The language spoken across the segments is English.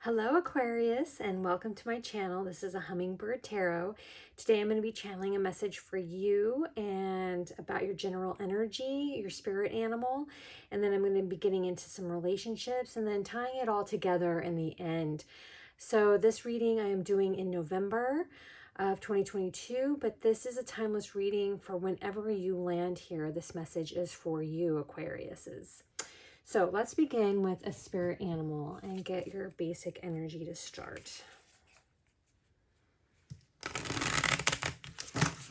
Hello Aquarius, and welcome to my channel. This is a Hummingbird Tarot. Today I'm going to be channeling a message for you and about your general energy, your spirit animal, and then I'm going to be getting into some relationships and then tying it all together in the end. So this reading I am doing in November of 2022, but this is a timeless reading for whenever you land here. This message is for you, Aquariuses. So let's begin with a spirit animal and get your basic energy to start.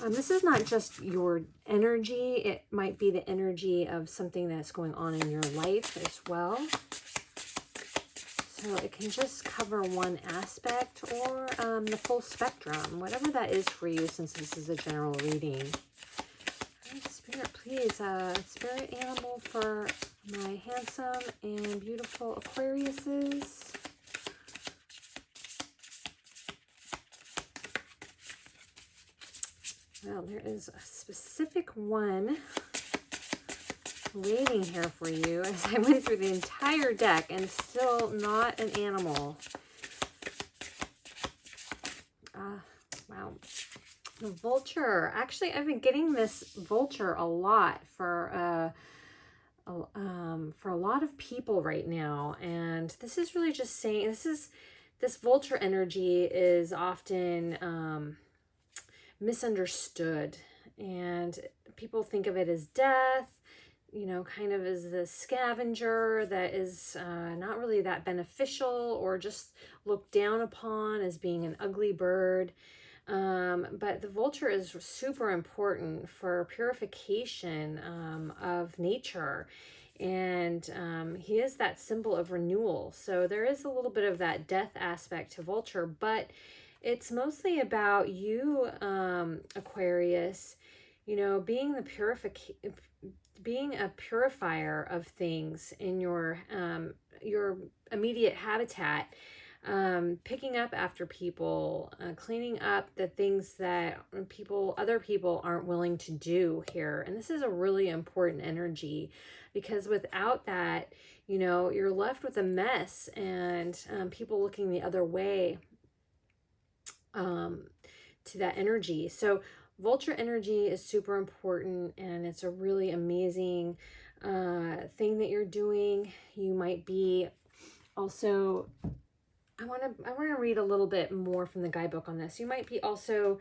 This is not just your energy. It might be the energy of something that's going on in your life as well. So it can just cover one aspect or the full spectrum, whatever that is for you, since this is a general reading. Spirit, please, spirit animal for my handsome and beautiful Aquariuses. Well, there is a specific one waiting here for you as I went through the entire deck and still not an animal. Wow. The vulture. Actually, I've been getting this vulture a lot for a lot of people right now, and this is really just saying this vulture energy is often misunderstood, and people think of it as death, you know, kind of as the scavenger that is not really that beneficial, or just looked down upon as being an ugly bird. But the vulture is super important for purification of nature, and he is that symbol of renewal. So there is a little bit of that death aspect to vulture, but it's mostly about you, Aquarius, you know, being a purifier of things in your immediate habitat. Picking up after people, cleaning up the things that other people aren't willing to do here. And this is a really important energy, because without that, you know, you're left with a mess and people looking the other way to that energy. So vulture energy is super important, and it's a really amazing thing that you're doing. You might be also... I want to read a little bit more from the guidebook on this. You might be also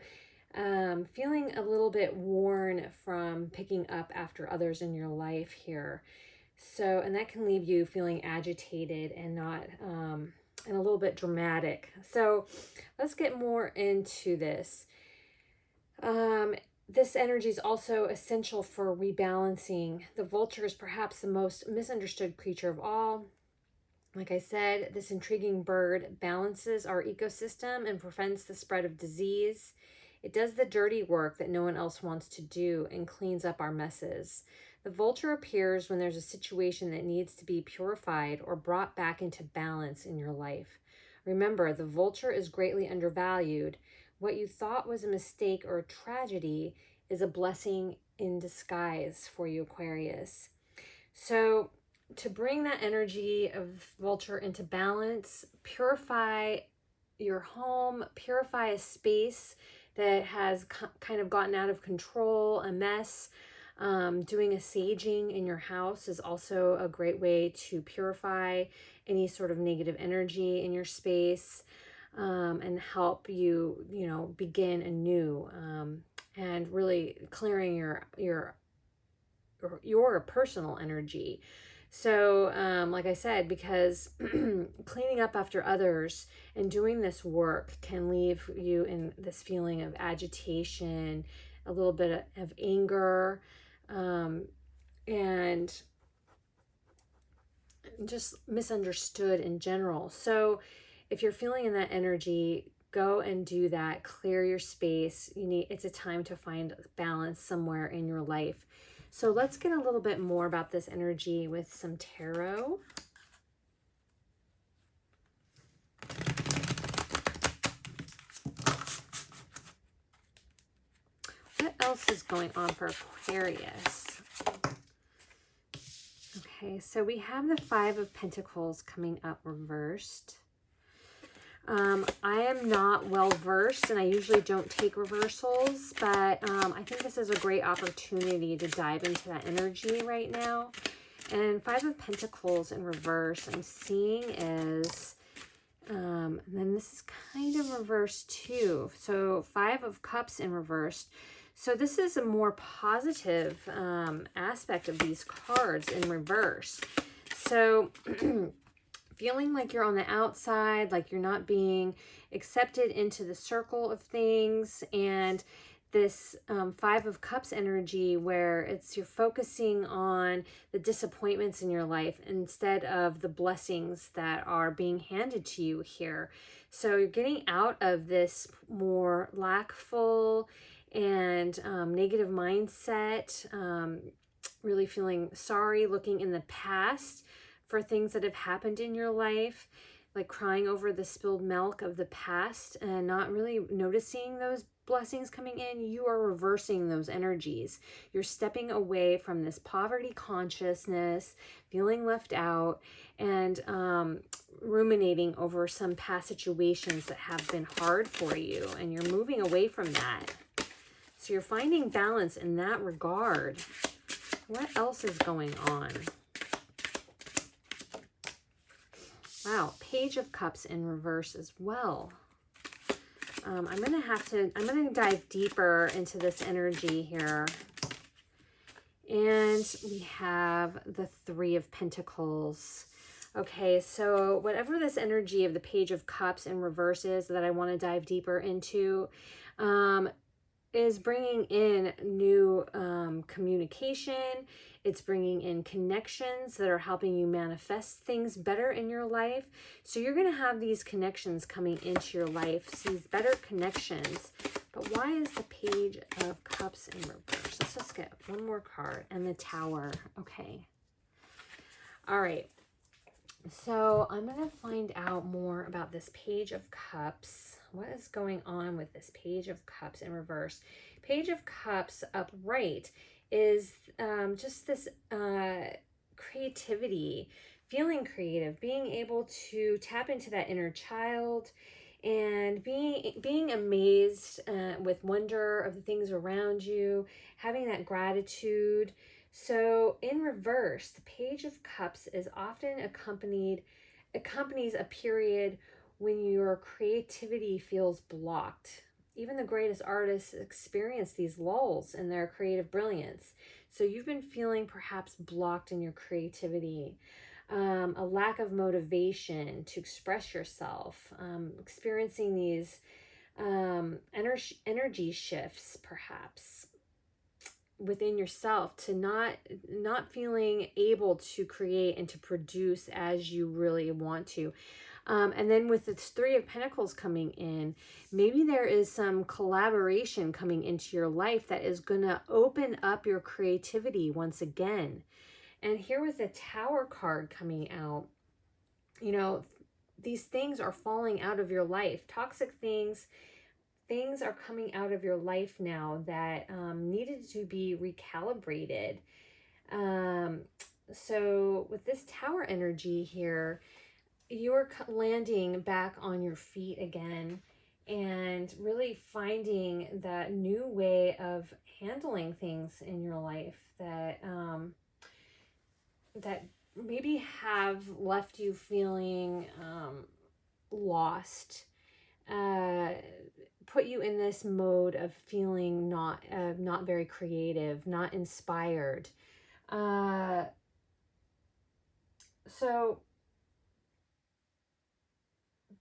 feeling a little bit worn from picking up after others in your life here. So, and that can leave you feeling agitated and not, and a little bit dramatic. So let's get more into this. This energy is also essential for rebalancing. The vulture is perhaps the most misunderstood creature of all. Like I said, this intriguing bird balances our ecosystem and prevents the spread of disease. It does the dirty work that no one else wants to do and cleans up our messes. The vulture appears when there's a situation that needs to be purified or brought back into balance in your life. Remember, the vulture is greatly undervalued. What you thought was a mistake or a tragedy is a blessing in disguise for you, Aquarius. So, to bring that energy of vulture into balance, purify your home, purify a space that has kind of gotten out of control, a mess. Doing a saging in your house is also a great way to purify any sort of negative energy in your space, and help you, you know, begin anew, and really clearing your personal energy. So, like I said, because cleaning up after others and doing this work can leave you in this feeling of agitation, a little bit of anger, and just misunderstood in general. So if you're feeling in that energy, go and do that. Clear your space. It's a time to find balance somewhere in your life. So let's get a little bit more about this energy with some tarot. What else is going on for Aquarius? Okay, so we have the Five of Pentacles coming up reversed. I am not well versed, and I usually don't take reversals, but I think this is a great opportunity to dive into that energy right now. And Five of Pentacles in reverse, I'm seeing is, and then this is kind of reversed too. So Five of Cups in reverse. So this is a more positive aspect of these cards in reverse. So feeling like you're on the outside, like you're not being accepted into the circle of things, and this Five of Cups energy where you're focusing on the disappointments in your life instead of the blessings that are being handed to you here. So you're getting out of this more lackful and negative mindset, really feeling sorry, looking in the past for things that have happened in your life, like crying over the spilled milk of the past and not really noticing those blessings coming in. You are reversing those energies. You're stepping away from this poverty consciousness, feeling left out, and ruminating over some past situations that have been hard for you, and you're moving away from that. So you're finding balance in that regard. What else is going on? Wow, Page of Cups in reverse as well. I'm going to dive deeper into this energy here. And we have the Three of Pentacles. Okay, so whatever this energy of the Page of Cups in reverse is that I want to dive deeper into, is bringing in new communication. It's bringing in connections that are helping you manifest things better in your life. So you're going to have these connections coming into your life, these better connections. But why is the Page of Cups in reverse? Let's just get one more card. And the Tower. Okay. All right. So I'm going to find out more about this Page of Cups. What is going on with this Page of Cups in reverse? Page of Cups upright is just this creativity, feeling creative, being able to tap into that inner child and being amazed with wonder of the things around you, having that gratitude. So in reverse, the Page of Cups is often accompanies a period when your creativity feels blocked. Even the greatest artists experience these lulls in their creative brilliance. So you've been feeling perhaps blocked in your creativity, a lack of motivation to express yourself, experiencing these energy shifts perhaps within yourself, to not feeling able to create and to produce as you really want to. And then with the Three of Pentacles coming in, maybe there is some collaboration coming into your life that is going to open up your creativity once again. And here with the Tower card coming out, you know, these things are falling out of your life. Toxic things are coming out of your life now that needed to be recalibrated. So with this Tower energy here, you're landing back on your feet again and really finding that new way of handling things in your life that that maybe have left you feeling lost, put you in this mode of feeling not very creative, not inspired. So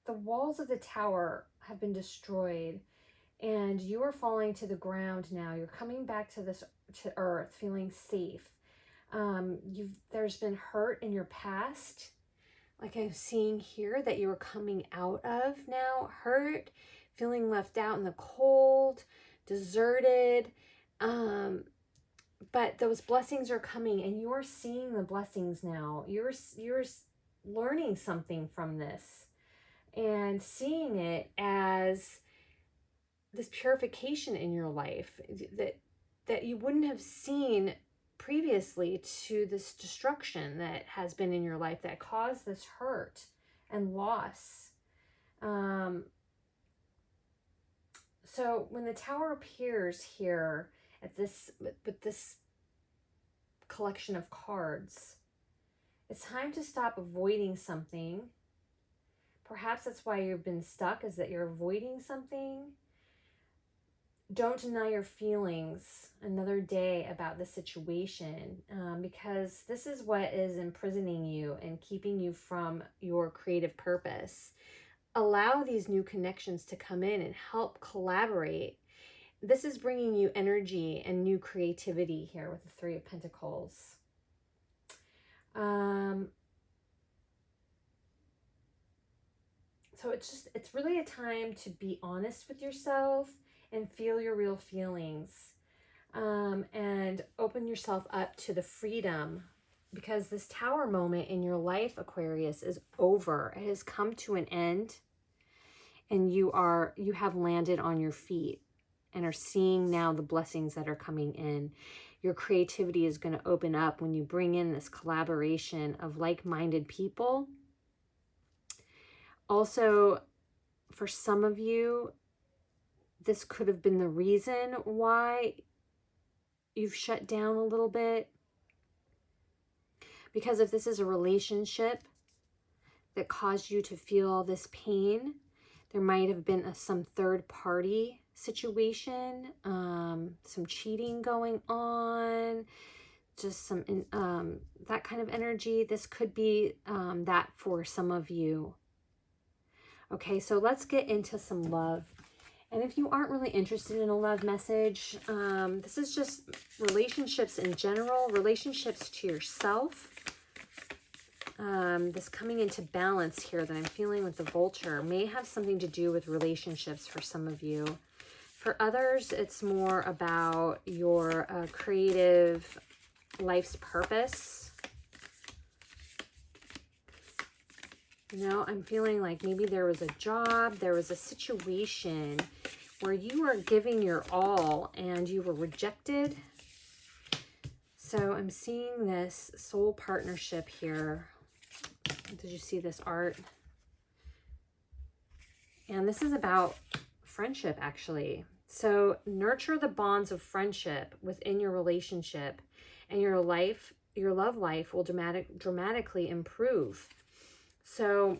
the walls of the tower have been destroyed and you are falling to the ground now. You're coming back to earth feeling safe. There's been hurt in your past, like I'm seeing here, that you're coming out of now. Hurt, feeling left out in the cold, deserted. But those blessings are coming and you're seeing the blessings now. You're learning something from this and seeing it as this purification in your life that you wouldn't have seen previously to this destruction that has been in your life that caused this hurt and loss. So when the Tower appears here at this, with this collection of cards, it's time to stop avoiding something. Perhaps that's why you've been stuck, is that you're avoiding something. Don't deny your feelings another day about the situation, because this is what is imprisoning you and keeping you from your creative purpose. Allow these new connections to come in and help collaborate. This is bringing you energy and new creativity here with the Three of Pentacles. So it's really a time to be honest with yourself and feel your real feelings, and open yourself up to the freedom, because this Tower moment in your life, Aquarius, is over. It has come to an end, and you have landed on your feet and are seeing now the blessings that are coming in. Your creativity is going to open up when you bring in this collaboration of like-minded people. Also, for some of you, this could have been the reason why you've shut down a little bit. Because if this is a relationship that caused you to feel all this pain, there might have been some third party situation, some cheating going on, just some that kind of energy. This could be that for some of you. Okay, so let's get into some love. And if you aren't really interested in a love message, this is just relationships in general, relationships to yourself. This coming into balance here that I'm feeling with the Vulture may have something to do with relationships for some of you. For others, it's more about your creative life's purpose. You know, I'm feeling like maybe there was a job, there was a situation where you were giving your all and you were rejected. So I'm seeing this soul partnership here. Did you see this art? And this is about friendship, actually. So nurture the bonds of friendship within your relationship, and your love life will dramatically improve. So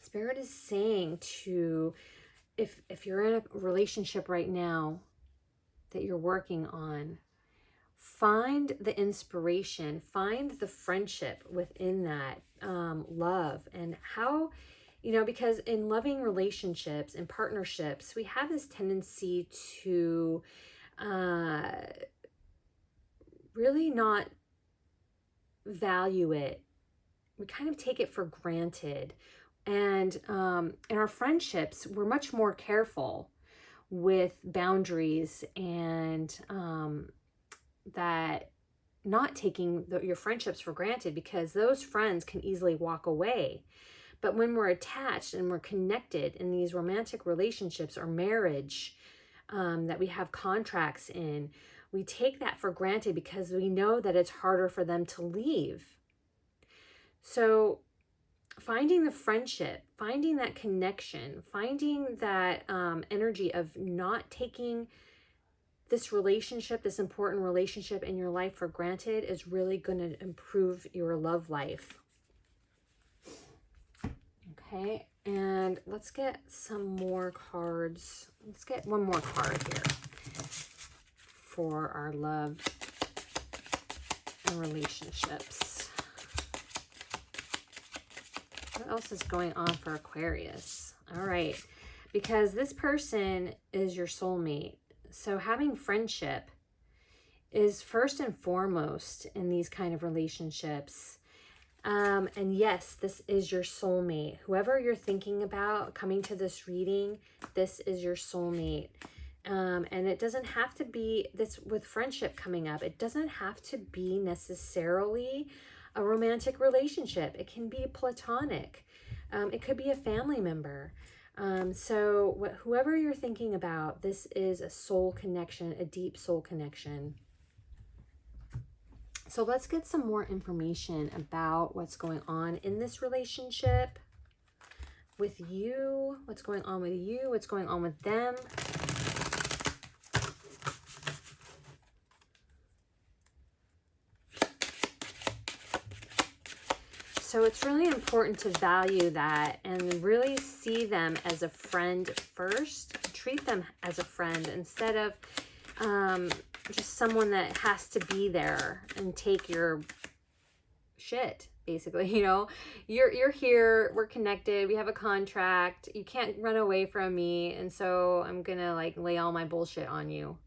Spirit is saying to, if you're in a relationship right now that you're working on, find the inspiration, find the friendship within that love. And how, you know, because in loving relationships and partnerships, we have this tendency to really not value it. We kind of take it for granted. And in our friendships, we're much more careful with boundaries and that not taking your friendships for granted, because those friends can easily walk away. But when we're attached and we're connected in these romantic relationships or marriage that we have contracts in, we take that for granted because we know that it's harder for them to leave. So finding the friendship, finding that connection, finding that energy of not taking this relationship, this important relationship in your life for granted, is really going to improve your love life. Okay, and let's get some more cards. Let's get one more card here for our love and relationships. What else is going on for Aquarius? All right, because this person is your soulmate. So having friendship is first and foremost in these kind of relationships. And yes, this is your soulmate. Whoever you're thinking about coming to this reading, this is your soulmate. And it doesn't have to be, this with friendship coming up, it doesn't have to be necessarily a romantic relationship. It can be platonic. It could be a family member. So whoever you're thinking about, this is a soul connection, a deep soul connection. So let's get some more information about what's going on in this relationship. with you? What's going on with you? What's going on with them? So it's really important to value that and really see them as a friend first. Treat them as a friend instead of just someone that has to be there and take your shit, basically. You know, you're here, we're connected, we have a contract, you can't run away from me, and so I'm gonna like lay all my bullshit on you.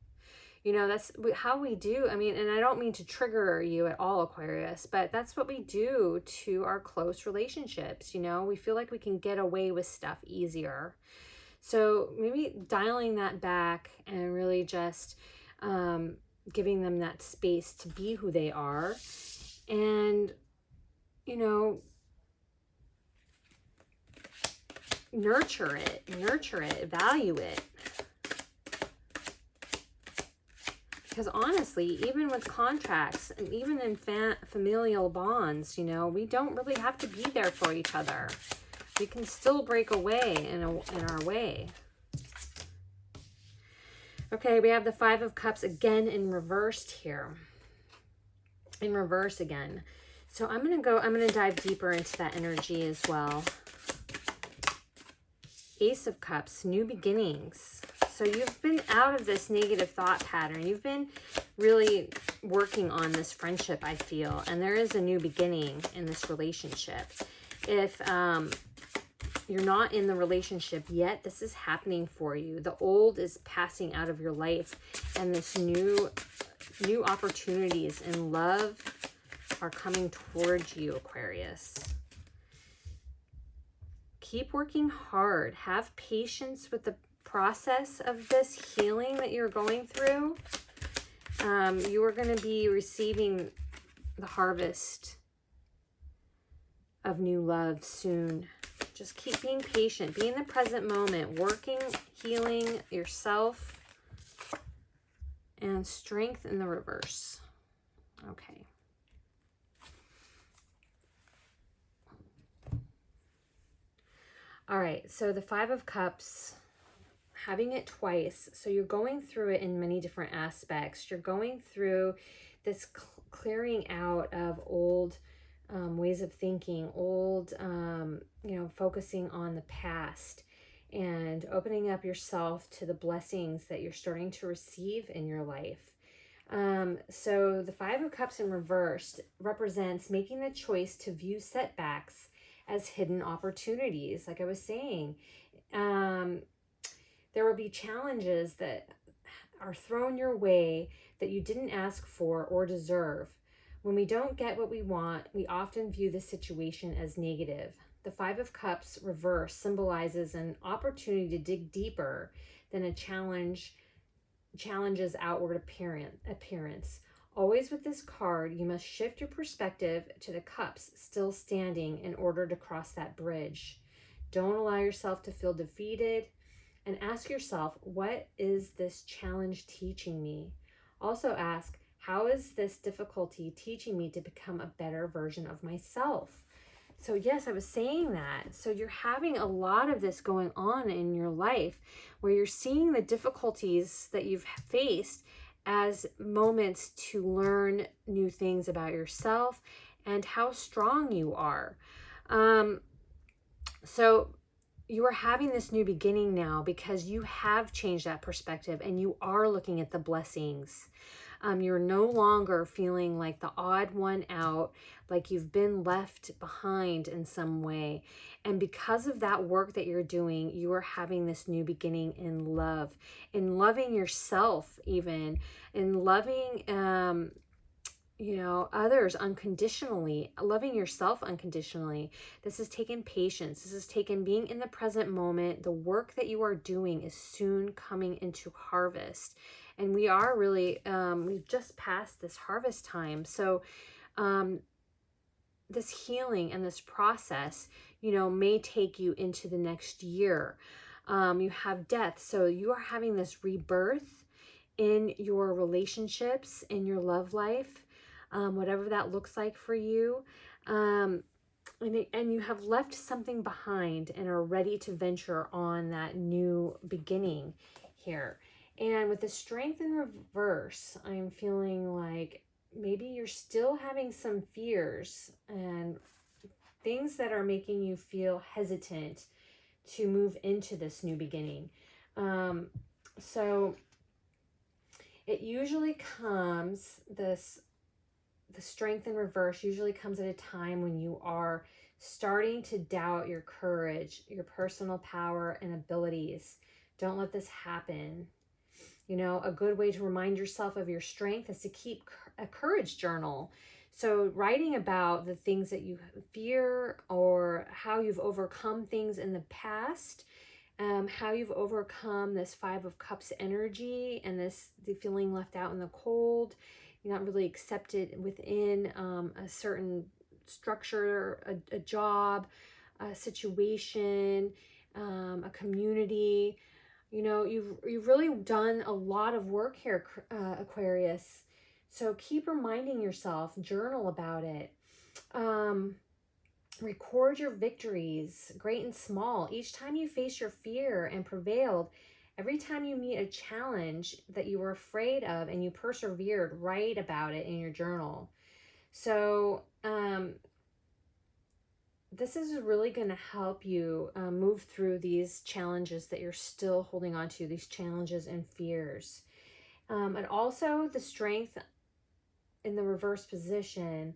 You know, that's how we do. I mean, and I don't mean to trigger you at all, Aquarius, but that's what we do to our close relationships. You know, we feel like we can get away with stuff easier. So maybe dialing that back and really just giving them that space to be who they are. And, you know, nurture it, value it. Because honestly, even with contracts and even in familial bonds, you know, we don't really have to be there for each other. We can still break away in our way. Okay, we have the Five of Cups again in reversed here. In reverse again. So I'm going to dive deeper into that energy as well. Ace of Cups, new beginnings. So you've been out of this negative thought pattern. You've been really working on this friendship, I feel. And there is a new beginning in this relationship. If you're not in the relationship yet, this is happening for you. The old is passing out of your life. And this new opportunities in love are coming towards you, Aquarius. Keep working hard. Have patience with the process of this healing that you're going through. You are going to be receiving the harvest of new love soon. Just keep being patient. Be in the present moment. Working, healing yourself. And strength in the reverse. Okay. All right. So the Five of Cups, having it twice. So you're going through it in many different aspects. You're going through this clearing out of old ways of thinking, old, you know, focusing on the past and opening up yourself to the blessings that you're starting to receive in your life. So the Five of Cups in reversed represents making the choice to view setbacks as hidden opportunities. Like I was saying, there will be challenges that are thrown your way that you didn't ask for or deserve. When we don't get what we want, we often view the situation as negative. The Five of Cups reverse symbolizes an opportunity to dig deeper than a challenge's outward appearance. Always with this card, you must shift your perspective to the cups still standing in order to cross that bridge. Don't allow yourself to feel defeated, and ask yourself, what is this challenge teaching me? Also ask, how is this difficulty teaching me to become a better version of myself? So yes, I was saying that. So you're having a lot of this going on in your life where you're seeing the difficulties that you've faced as moments to learn new things about yourself and how strong you are. So you are having this new beginning now because you have changed that perspective and you are looking at the blessings. You're no longer feeling like the odd one out, like you've been left behind in some way. And because of that work that you're doing, you are having this new beginning in love, in loving yourself even, in loving, you know, others unconditionally, loving yourself unconditionally. This has taken patience. This has taken being in the present moment. The work that you are doing is soon coming into harvest. And we are really, we've just passed this harvest time. So this healing and this process, you know, may take you into the next year. You have death. So you are having this rebirth in your relationships, in your love life, whatever that looks like for you. and you have left something behind and are ready to venture on that new beginning here. And with the Strength in reverse, I'm feeling like maybe you're still having some fears and things that are making you feel hesitant to move into this new beginning. So it usually comes, the Strength in reverse usually comes at a time when you are starting to doubt your courage, your personal power and abilities. Don't let this happen. You know, a good way to remind yourself of your strength is to keep a courage journal. So writing about the things that you fear or how you've overcome things in the past, how you've overcome this Five of Cups energy and the feeling left out in the cold. You're not really accepted within a certain structure, a job, a situation, a community. You know, you've really done a lot of work here, Aquarius. So keep reminding yourself, journal about it. Record your victories, great and small. Each time you face your fear and prevailed, every time you meet a challenge that you were afraid of and you persevered, write about it in your journal. So this is really going to help you move through these challenges that you're still holding on to, these challenges and fears. And also the Strength in the reverse position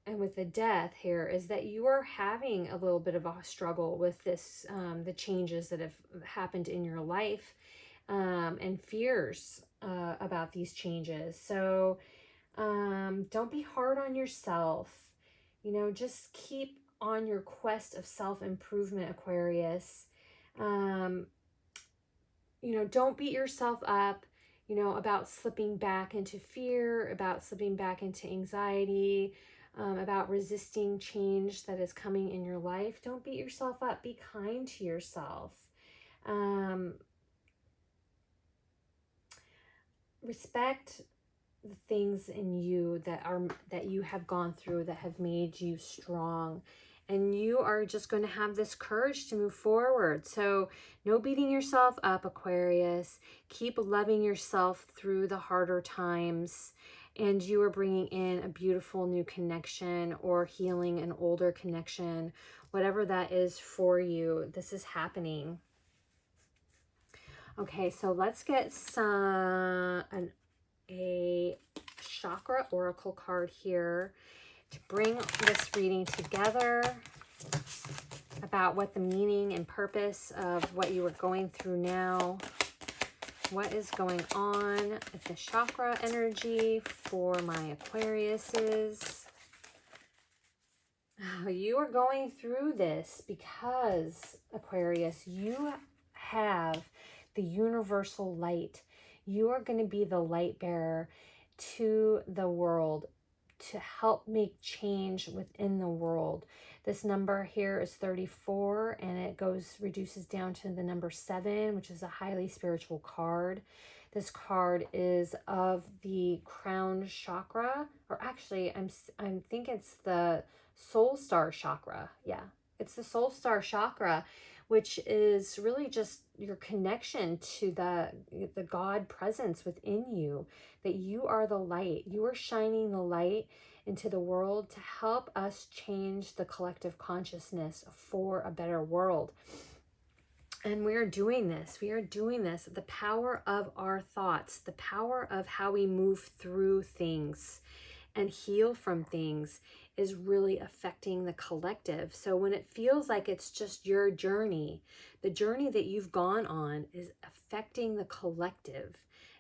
and with the Death here is that you are having a little bit of a struggle with this, the changes that have happened in your life and fears about these changes. So don't be hard on yourself. You know, just keep on your quest of self-improvement, Aquarius. You know, don't beat yourself up, you know, about slipping back into fear, about slipping back into anxiety, about resisting change that is coming in your life. Don't beat yourself up. Be kind to yourself. Respect the things in you that you have gone through that have made you strong, and you are just going to have this courage to move forward. So no beating yourself up, Aquarius. Keep loving yourself through the harder times, and you are bringing in a beautiful new connection or healing an older connection, whatever that is for you. This is happening. Okay, so let's get a chakra oracle card here to bring this reading together about what the meaning and purpose of what you are going through now. What is going on with the chakra energy for my Aquariuses? You are going through this because, Aquarius, you have the universal light. You are going to be the light bearer to the world to help make change within the world. This number here is 34, and it reduces down to the number 7, which is a highly spiritual card. This card is of the crown chakra, or actually I think it's the soul star chakra. Yeah, it's the soul star chakra, which is really just your connection to the God presence within you, that you are the light. You are shining the light into the world to help us change the collective consciousness for a better world. And we are doing this. We are doing this. The power of our thoughts, the power of how we move through things and heal from things is really affecting the collective. So when it feels like it's just your journey, the journey that you've gone on is affecting the collective.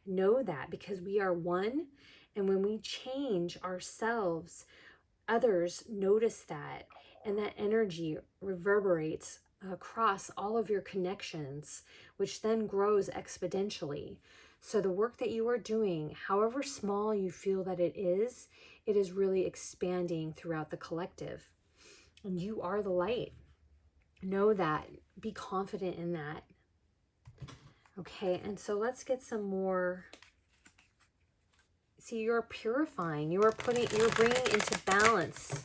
Know that, because we are one. And when we change ourselves, others notice that, and that energy reverberates across all of your connections, which then grows exponentially. So the work that you are doing, however small you feel that it is really expanding throughout the collective. And you are the light. Know that. Be confident in that. Okay, and so let's get some more. See, you're purifying. You're bringing into balance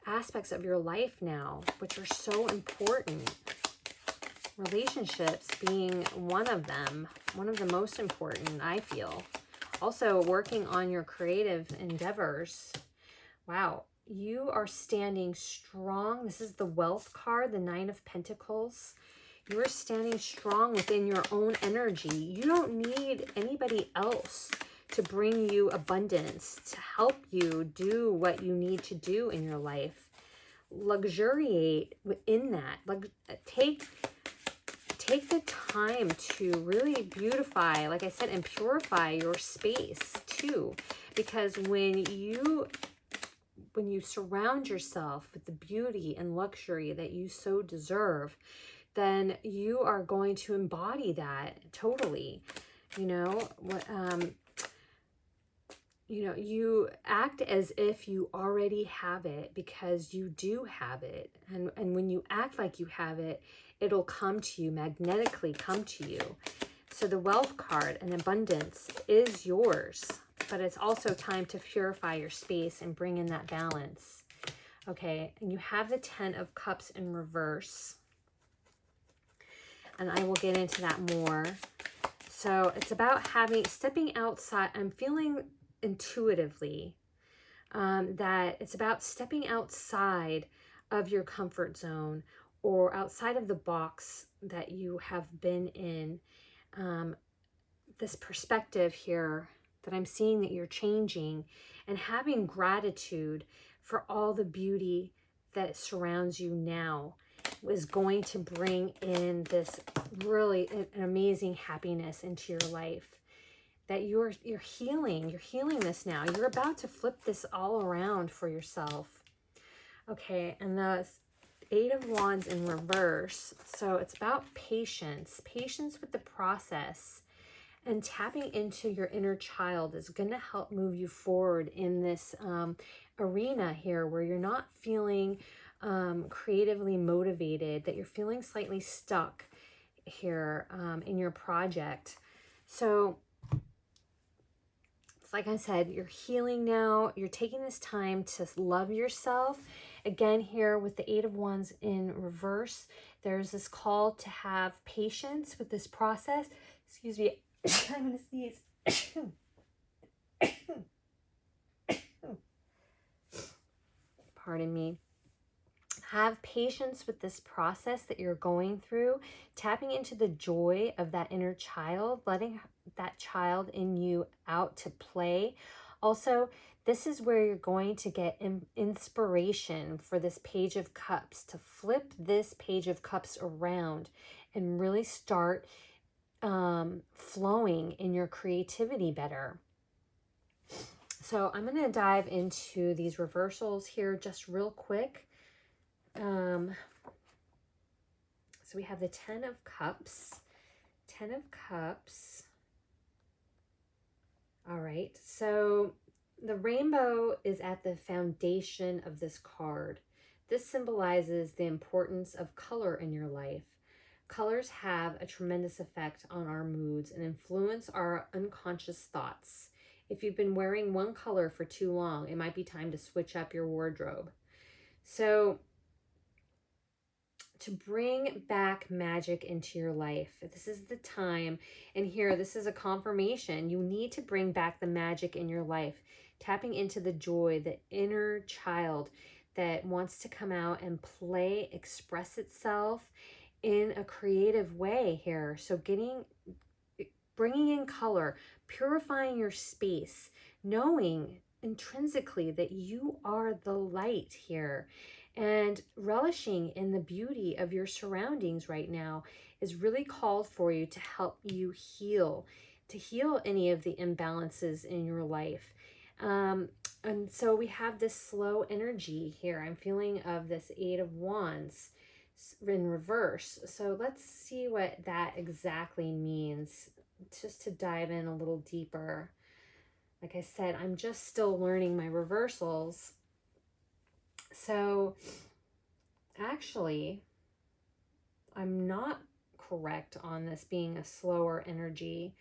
aspects of your life now, which are so important. Relationships being one of them, one of the most important, I feel. Also, working on your creative endeavors. Wow, you are standing strong. This is the Wealth card, the Nine of Pentacles. You are standing strong within your own energy. You don't need anybody else to bring you abundance, to help you do what you need to do in your life. Luxuriate within that. Like, take the time to really beautify, like I said, and purify your space too. Because when you surround yourself with the beauty and luxury that you so deserve, then you are going to embody that totally. You know, you act as if you already have it, because you do have it. And when you act like you have it, it'll come to you, magnetically come to you. So the Wealth card and abundance is yours, but it's also time to purify your space and bring in that balance. Okay, and you have the Ten of Cups in reverse. And I will get into that more. So it's about stepping outside. I'm feeling intuitively that it's about stepping outside of your comfort zone, or outside of the box that you have been in. This perspective here that I'm seeing that you're changing, and having gratitude for all the beauty that surrounds you now is going to bring in this really an amazing happiness into your life. That you're healing this now. You're about to flip this all around for yourself. Okay, and the Eight of Wands in reverse. So it's about patience with the process, and tapping into your inner child is going to help move you forward in this arena here, where you're not feeling creatively motivated, that you're feeling slightly stuck here in your project. So like I said, you're healing now. You're taking this time to love yourself. Again, here with the Eight of Wands in reverse, there's this call to have patience with this process. Excuse me, I'm going to sneeze. Pardon me. Have patience with this process that you're going through, tapping into the joy of that inner child, letting that child in you out to play. Also, this is where you're going to get inspiration for this Page of Cups, to flip this Page of Cups around and really start flowing in your creativity better. So I'm going to dive into these reversals here just real quick. So we have the Ten of Cups. All right, so the rainbow is at the foundation of this card. This symbolizes the importance of color in your life. Colors have a tremendous effect on our moods and influence our unconscious thoughts. If you've been wearing one color for too long, it might be time to switch up your wardrobe. So to bring back magic into your life, this is the time. And here, this is a confirmation. You need to bring back the magic in your life, tapping into the joy, the inner child that wants to come out and play, express itself in a creative way here. So bringing in color, purifying your space, knowing intrinsically that you are the light here, and relishing in the beauty of your surroundings right now is really called for you to help you heal, any of the imbalances in your life. And so we have this slow energy here. I'm feeling of this Eight of Wands in reverse. So let's see what that exactly means, just to dive in a little deeper. Like I said, I'm just still learning my reversals. So actually, I'm not correct on this being a slower energy.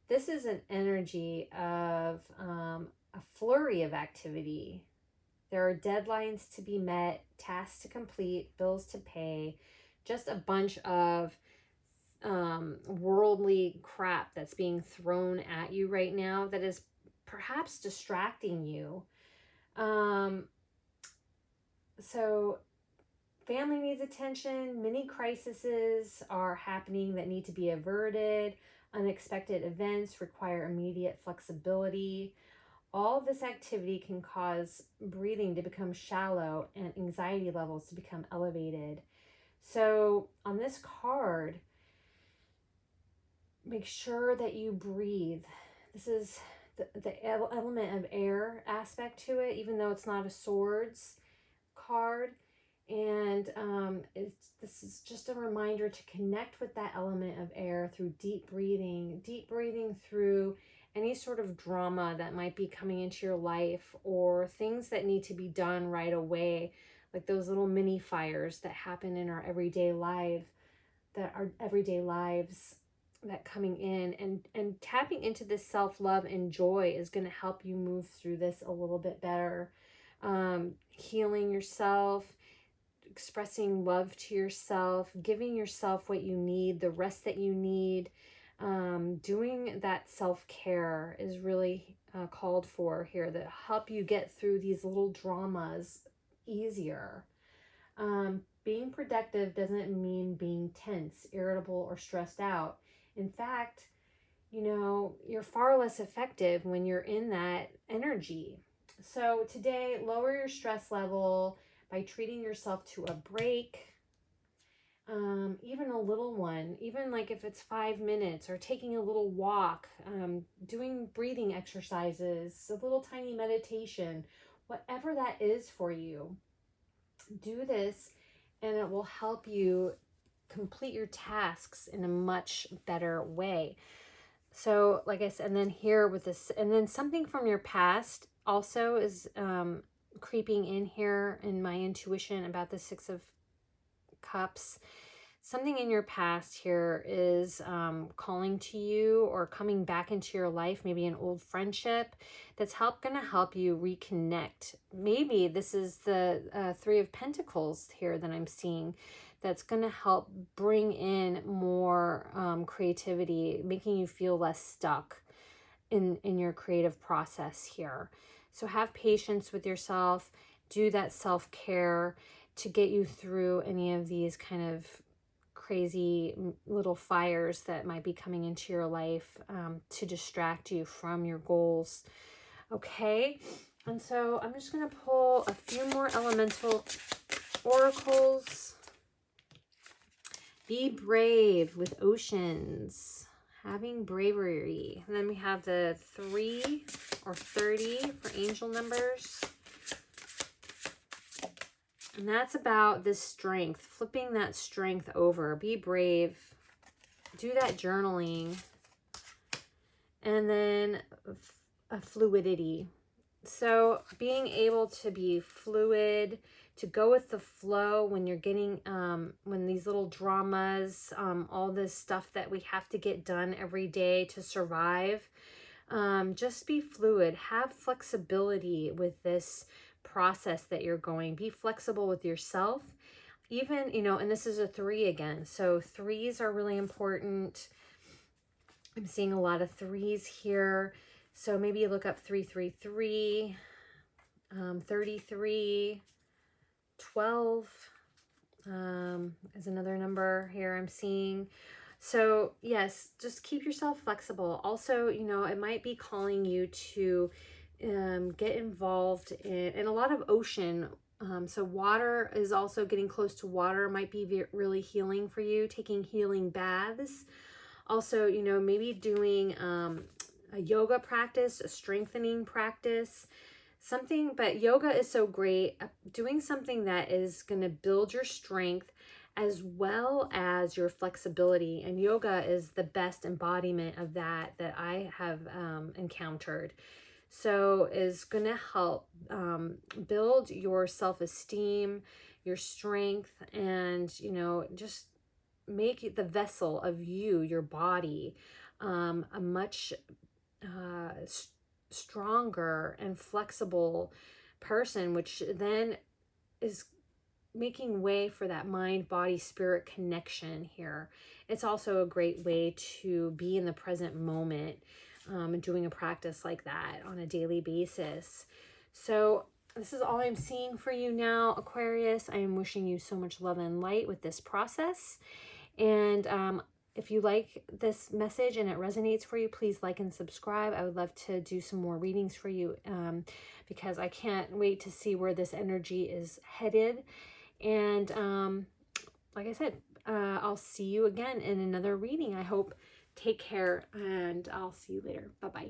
This is an energy of a flurry of activity. There are deadlines to be met, tasks to complete, bills to pay, just a bunch of worldly crap that's being thrown at you right now that is perhaps distracting you. So family needs attention. Many crises are happening that need to be averted. Unexpected events require immediate flexibility. All this activity can cause breathing to become shallow and anxiety levels to become elevated. So on this card, make sure that you breathe. This is the element of air aspect to it, even though it's not a swords card. And this is just a reminder to connect with that element of air through deep breathing through any sort of drama that might be coming into your life, or things that need to be done right away, like those little mini fires that happen in our everyday lives that coming in, and tapping into this self-love and joy is going to help you move through this a little bit better. Healing yourself, expressing love to yourself, giving yourself what you need, the rest that you need. Doing that self-care is really called for here, that help you get through these little dramas easier. Being productive doesn't mean being tense, irritable, or stressed out. In fact, you know, you're far less effective when you're in that energy. So today, lower your stress level by treating yourself to a break, even a little one, even like if it's 5 minutes, or taking a little walk, doing breathing exercises, a little tiny meditation, whatever that is for you. Do this and it will help you complete your tasks in a much better way. So like I said, and then here with this, and then something from your past also is creeping in here in my intuition about the Six of Cups. Something in your past here is calling to you or coming back into your life, maybe an old friendship that's going to help you reconnect. Maybe this is the Three of Pentacles here that I'm seeing, that's going to help bring in more creativity, making you feel less stuck in your creative process here. So have patience with yourself, do that self-care to get you through any of these kind of crazy little fires that might be coming into your life to distract you from your goals. Okay, and so I'm just going to pull a few more elemental oracles. Be brave with oceans, having bravery. And then we have the 3 or 30 for angel numbers. And that's about this strength, flipping that strength over. Be brave. Do that journaling. And then a fluidity. So being able to be fluid, to go with the flow when you're getting, when these little dramas, all this stuff that we have to get done every day to survive. Just be fluid. Have flexibility with this process that you're going. Be flexible with yourself. Even, you know, and this is a 3 again. So 3s are really important. I'm seeing a lot of 3s here. So maybe you look up 333, 33, 12 is another number here I'm seeing. So yes, just keep yourself flexible. Also, you know, it might be calling you to get involved in a lot of ocean. So water is also getting close to water might be really healing for you, taking healing baths. Also, you know, maybe doing a yoga practice, a strengthening practice, something. But yoga is so great. Doing something that is going to build your strength as well as your flexibility. And yoga is the best embodiment of that I have encountered. So is going to help build your self-esteem, your strength, and, you know, just make the vessel of you, your body, a much stronger and flexible person, which then is making way for that mind, body, spirit connection here. It's also a great way to be in the present moment, doing a practice like that on a daily basis. So this is all I'm seeing for you now, Aquarius. I am wishing you so much love and light with this process. And if you like this message and it resonates for you, please like and subscribe. I would love to do some more readings for you because I can't wait to see where this energy is headed. And like I said, I'll see you again in another reading. I hope. Take care, and I'll see you later. Bye-bye.